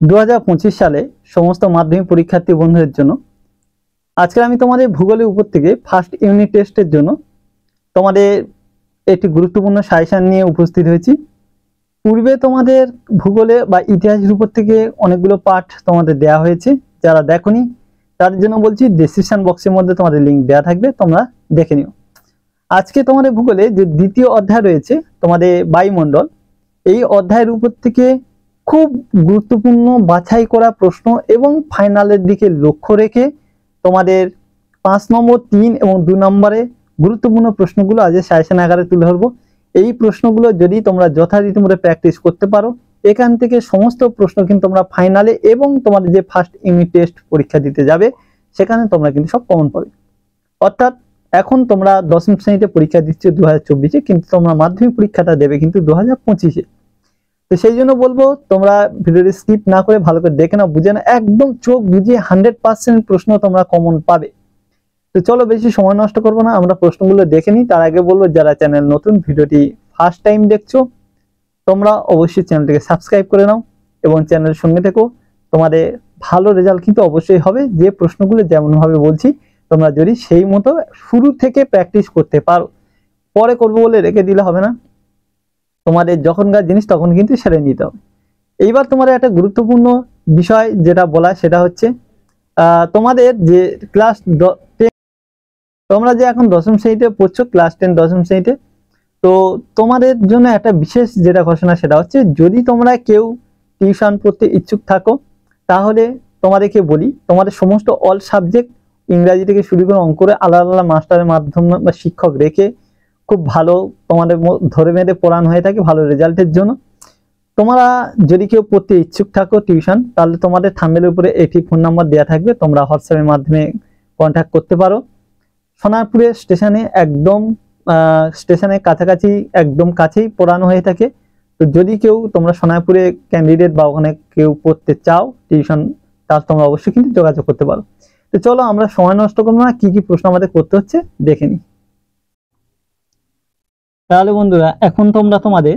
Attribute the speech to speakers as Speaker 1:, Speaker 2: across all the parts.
Speaker 1: 2025 সালে সমস্ত মাধ্যমিক পরীক্ষার্থী বন্ধুদের জন্য আজকে আমি তোমাদের ভূগোলের উপর থেকে ফার্স্ট ইউনিট টেস্টের জন্য তোমাদের একটি গুরুত্বপূর্ণ সাজেশন নিয়ে উপস্থিত হয়েছি। পূর্বে তোমাদের ভূগোলে বা ইতিহাসের উপর থেকে অনেকগুলো পাঠ তোমাদের দেওয়া হয়েছে, যারা দেখোনি তার জন্য বলছি ডেসক্রিপশন বক্সের মধ্যে তোমাদের লিঙ্ক দেওয়া থাকবে, তোমরা দেখে নিও। আজকে তোমাদের ভূগোলে যে দ্বিতীয় অধ্যায় রয়েছে তোমাদের বায়ুমণ্ডল, এই অধ্যায়ের উপর থেকে খুব গুরুত্বপূর্ণ বাছাই করা প্রশ্ন এবং ফাইনালের দিকে লক্ষ্য রেখে তোমাদের 5 নম্বর 3 এবং 2 নম্বরে গুরুত্বপূর্ণ প্রশ্নগুলো আজ সাজেশন আকারে তুলে ধরবো। এই প্রশ্নগুলো যদি তোমরা যথারীতিমতো প্র্যাকটিস করতে পারো, এখান থেকে সমস্ত প্রশ্ন কিন্তু তোমরা ফাইনালে এবং তোমাদের যে ফার্স্ট ইউনিট টেস্ট পরীক্ষা দিতে যাবে সেখানে তোমরা কিন্তু সব কমন পাবে। অর্থাৎ এখন তোমরা দশম শ্রেণীতে পরীক্ষা দিচ্ছ 2024-এ, কিন্তু তোমরা মাধ্যমিক পরীক্ষাটা দেবে কিন্তু 2025-এ। তো সেই জন্য বলবো তোমরা ভিডিওটি স্কিপ না করে ভালো করে দেখে নাও, বুঝে না, একদম চোখ বুঝিয়ে 100% প্রশ্ন তোমরা কমন পাবে। তো চলো বেশি সময় নষ্ট করবো না, আমরা প্রশ্নগুলো দেখে নিই। তার আগে বলবো যারা চ্যানেল নতুন, ভিডিওটি ফার্স্ট টাইম দেখছো, তোমরা অবশ্যই চ্যানেলটিকে সাবস্ক্রাইব করে নাও এবং চ্যানেলের সঙ্গে থেকো। তোমাদের ভালো রেজাল্ট কিন্তু অবশ্যই হবে, যে প্রশ্নগুলো যেমন ভাবে বলছি তোমরা যদি সেই মতো শুরু থেকে প্র্যাকটিস করতে পারো। পরে করবো বলে রেখে দিলে হবে না, তোমাদের যখনকার জিনিস তখন কিন্তু সেরে নিতে হবে। এইবার তোমাদের একটা গুরুত্বপূর্ণ বিষয় যেটা বলা, সেটা হচ্ছে তোমাদের যে ক্লাস 10, তোমরা যে এখন দশম শ্রেণীতে পড়ছো, ক্লাস 10 দশম শ্রেণীতে, তো তোমাদের জন্য একটা বিশেষ যেটা ঘোষণা, সেটা হচ্ছে যদি তোমরা কেউ টিউশন পড়তে ইচ্ছুক থাকো, তাহলে তোমাদেরকে বলি তোমাদের সমস্ত অল সাবজেক্ট ইংরাজি থেকে শুরু করে অঙ্ক করে আলাদা আলাদা মাস্টারের মাধ্যমে বা শিক্ষক রেখে খুব ভালো তোমাদের ধরে বেঁধে পড়ানো হয়ে থাকে ভালো রেজাল্টের জন্য। তোমরা যদি কেউ পড়তে ইচ্ছুক থাকো টিউশন, তাহলে তোমাদের থাম্বনেলের উপরে একটি ফোন নাম্বার দেওয়া থাকবে, তোমরা হোয়াটসঅ্যাপের মাধ্যমে কন্ট্যাক্ট করতে পারো। সোনারপুরে স্টেশনে একদম স্টেশনের কাছাকাছি, একদম কাছেই পড়ানো হয়ে থাকে। তো যদি কেউ তোমরা সোনারপুরে ক্যান্ডিডেট বা ওখানে কেউ পড়তে চাও টিউশন, তাহলে তোমরা অবশ্যই কিন্তু যোগাযোগ করতে পারো। তো চলো আমরা সময় নষ্ট করবো না, কি কি প্রশ্ন আমাদের করতে হচ্ছে দেখে নিই। তাহলে বন্ধুরা এখন তোমরা তোমাদের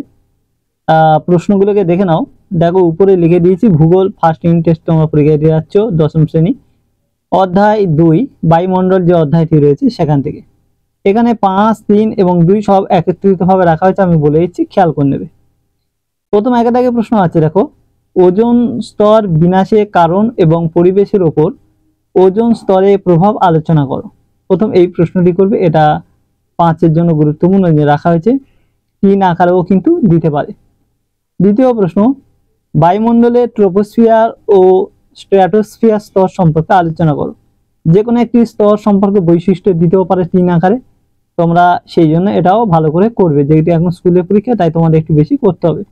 Speaker 1: প্রশ্নগুলোকে দেখে নাও। দেখো উপরে লিখে দিয়েছি ভূগোল ফার্স্ট ইউনিট টেস্ট তোমরা পরীক্ষা দিয়ে যাচ্ছ দশম শ্রেণী, অধ্যায় 2 বায়ুমণ্ডল যে অধ্যায়টি রয়েছে সেখান থেকে। এখানে 5, 3 এবং 2 সব একত্রিত ভাবে রাখা হয়েছে, আমি বলে দিচ্ছি, খেয়াল করে নেবে। প্রথম একের দাগে প্রশ্ন আছে, দেখো ওজোন স্তর বিনাশের কারণ এবং পরিবেশের ওপর ওজোন স্তরে প্রভাব আলোচনা করো। প্রথম এই প্রশ্নটি করবে, এটা 5-এর জন্য গুরুত্বপূর্ণ রাখা হয়েছে, 3 আকারেও কিন্তু দিতে পারে। দ্বিতীয় প্রশ্ন, বায়ুমণ্ডলের ট্রপোস্ফিয়ার ও স্ট্র্যাটোস্ফিয়ার স্তর সম্পর্কে আলোচনা করো। যে কোনো একটি স্তর সম্পর্কে বৈশিষ্ট্য দিতেও পারে 3 আকারে, তোমরা সেই জন্য এটাও ভালো করে করবে, যেহেতু এখন স্কুলের পরীক্ষা তাই তোমাদের একটু বেশি করতে হবে।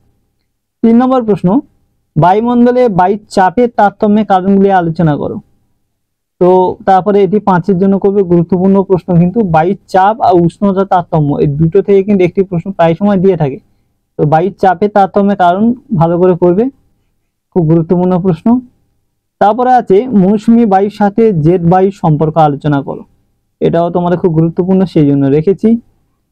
Speaker 1: 3 নম্বর প্রশ্ন, বায়ুমণ্ডলে বায়ুর চাপের তারতম্যের কারণগুলি আলোচনা করো। তো তারপরে এটি 5-এর জন্য করবে, গুরুত্বপূর্ণ প্রশ্ন কিন্তু, বায়ুর চাপ আর উষ্ণতা তারতম্য এই দুটো থেকে কিন্তু একটি প্রশ্ন প্রায় সময় দিয়ে থাকে। তো বায়ুর চাপের তারতম্যের কারণ ভালো করে করবে, খুব গুরুত্বপূর্ণ প্রশ্ন। তারপরে আছে মৌসুমী বায়ুর সাথে জেট বায়ুর সম্পর্ক আলোচনা করো, এটাও তোমাদের খুব গুরুত্বপূর্ণ, সেই জন্য রেখেছি।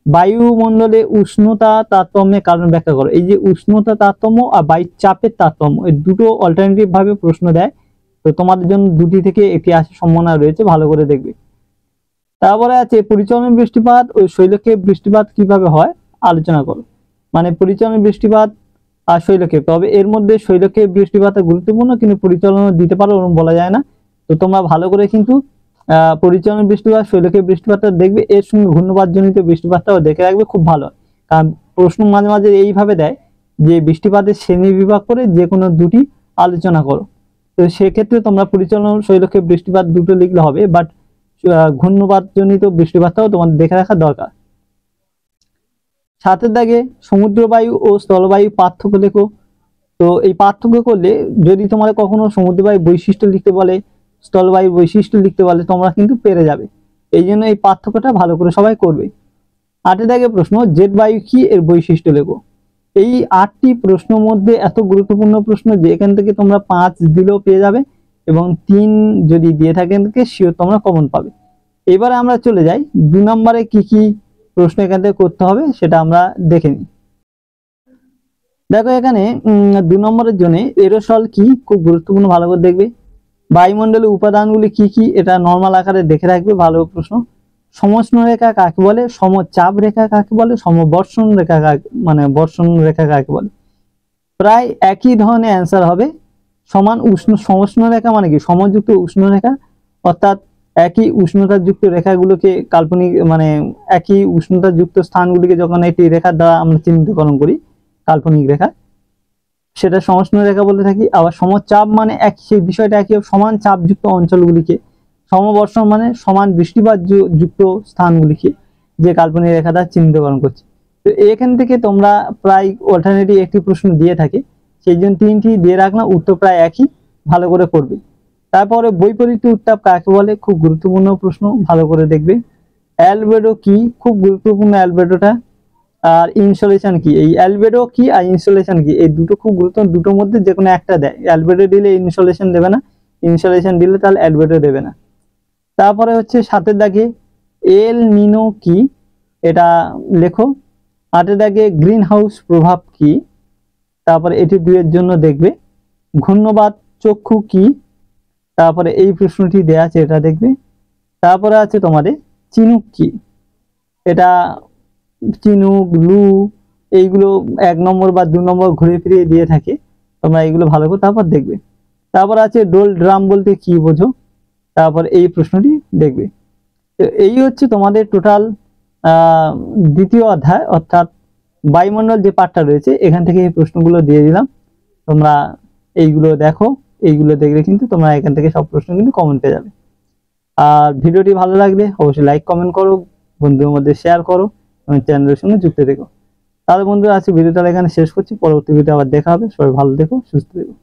Speaker 1: বায়ুমণ্ডলে উষ্ণতা তারতম্যের কারণ ব্যাখ্যা করো। এই যে উষ্ণতা তারতম্য আর বায়ুর চাপের তারতম্য, এই দুটো অল্টারনেটিভ ভাবে প্রশ্ন দেয়, তো তোমাদের জন্য দুটি থেকে একটি আসার সম্ভাবনা রয়েছে, ভালো করে দেখবে। তারপরে আছে পরিচলন বৃষ্টিপাত ও শৈলক্ষেপ বৃষ্টিপাত কিভাবে হয় আলোচনা করো। মানে পরিচলন বৃষ্টিপাত আর শৈলক্ষেপ, তবে এর মধ্যে শৈলক্ষেপ বৃষ্টিপাত গুরুত্বপূর্ণ, কিন্তু পরিচলন দিতে পারো ওরকম বলা যায় না। তো তোমরা ভালো করে কিন্তু পরিচলন বৃষ্টিপাত শৈলক্ষেপ বৃষ্টিপাতটা দেখবে, এর সঙ্গে ঘূর্ণবাদ জনিত বৃষ্টিপাতটাও দেখে রাখবে, খুব ভালো হয়। কারণ প্রশ্ন মাঝে মাঝে এইভাবে দেয় যে বৃষ্টিপাতের শ্রেণী বিভাগ করে যে কোনো দুটি আলোচনা করো। তো সেক্ষেত্রে তোমরা পরিচলন শৈলক্ষেপ বৃষ্টিপাত দুটো লিখলে হবে, বাট ঘূর্ণবাদ জনিত বৃষ্টিপাতটাও তোমাদের দেখে রাখা দরকার। 7-এর দাগে সমুদ্রবায়ু ও স্থলবায়ু পার্থক্য লেখো। তো এই পার্থক্য করলে যদি তোমাদের কখনো সমুদ্রবায়ু বৈশিষ্ট্য লিখতে বলে, স্থলবায়ু বৈশিষ্ট্য লিখতে বলে, তোমরা কিন্তু পেরে যাবে। এই জন্য এই পার্থক্যটা ভালো করে সবাই করবে। 8-এর দাগে প্রশ্ন, জেট বায়ু কি, এর বৈশিষ্ট্য লেখো। এই 8টি প্রশ্নের মধ্যে এত গুরুত্বপূর্ণ প্রশ্ন যে এখান থেকে তোমরা 5 দিলেও পেয়ে যাবে, এবং 3 যদি দিয়ে থাকেন শিওর তোমরা কমন পাবে। এবারে আমরা চলে যাই 2 নম্বরে কি কি প্রশ্ন এখান থেকে করতে হবে সেটা আমরা দেখে নিই। দেখো এখানে 2 নম্বরের জন্য এরোসল কি, খুব গুরুত্বপূর্ণ, ভালো করে দেখবে। বায়ুমণ্ডলের উপাদানগুলি কি কি, এটা নর্মাল আকারে দেখে রাখবে, ভালো প্রশ্ন। সমষ্ণ রেখা কাকে বলে, সমচাপ রেখা কাকে বলে, সমবর্ষণ রেখা কাকে, মানে বর্ষণ রেখা কাকে বলে। প্রায় একই ধরনের অ্যান্সার হবে। সমান উষ্ণ সমষ্ণ রেখা মানে কি, সমযুক্ত উষ্ণ রেখা, অর্থাৎ একই উষ্ণতাযুক্ত রেখাগুলোকে কাল্পনিক মানে একই উষ্ণতাযুক্ত স্থানগুলিকে যখন একটি রেখার দ্বারা আমরা চিহ্নিতকরণ করি কাল্পনিক রেখা, সেটা সমষ্ণ রেখা বলে থাকি। আবার সমচাপ মানে এক, সেই বিষয়টা একই, সমান চাপযুক্ত অঞ্চলগুলিকে। সমবর্ষণ মানে সমান বৃষ্টিপাত যুক্ত স্থানগুলিকে যে কাল্পনিক রেখা দ্বারা চিহ্নিতকরণ করছে। তো এখান থেকে তোমরা প্রায় অল্টারনেটিভ একটি প্রশ্ন দিয়ে থাকে, সেই জন্য 3টি দিয়ে রাখলাম, উত্তর প্রায় একই, ভালো করে করবে। তারপরে বৈপরীত্য উত্তাপ কাকে বলে, খুব গুরুত্বপূর্ণ প্রশ্ন, ভালো করে দেখবে। অ্যালবেডো কি, খুব গুরুত্বপূর্ণ অ্যালবেডোটা। আর ইনসোলেশন কি, এই অ্যালবেডো কি আর ইনসোলেশন কি, এই দুটো খুব গুরুত্বপূর্ণ, দুটোর মধ্যে যে কোনো একটা দেয়। অ্যালবেডো দিলে ইনসোলেশন দেবে না, ইনসোলেশন দিলে তাহলে অ্যালবেডো দেবে না। তারপরে হচ্ছে 7 দাগে এল নিনো কি, এটা লেখো। 8 দাগে গ্রিন হাউস প্রভাব কি, তারপরে এটি 2 এর জন্য দেখবে। ঘূর্ণবাত চক্ষু কি, তারপরে এই প্রশ্নটি দেয়া আছে, এটা দেখবে। তারপরে আছে তোমাদের চিনুক কি, এটা চিনুক, লু, এইগুলো 1 নম্বর বা 2 নম্বর ঘুরে ফিরিয়ে দিয়ে থাকে, তোমরা এইগুলো ভালো করে তারপর দেখবে। তারপর আছে ডোল ড্রাম বলতে কি বোঝো, তারপর এই প্রশ্নটি দেখবে। তো এই হচ্ছে তোমাদের টোটাল দ্বিতীয় অধ্যায়, অর্থাৎ বায়ুমণ্ডল যে পার্টটা রয়েছে, এখান থেকে এই প্রশ্নগুলো দিয়ে দিলাম। তোমরা এইগুলো দেখো, এইগুলো দেখলে কিন্তু তোমরা এখান থেকে সব প্রশ্ন কিন্তু কমন পেয়ে যাবে। আর ভিডিওটি ভালো লাগলে অবশ্যই লাইক কমেন্ট করো, বন্ধুদের মধ্যে শেয়ার করো এবং চ্যানেলের সঙ্গে যুক্ত থেকো। তাহলে বন্ধুরা, আজকে ভিডিওটা এখানে শেষ করছি, পরবর্তী ভিডিও আবার দেখা হবে। সবাই ভালো থেকো, সুস্থ থেকো।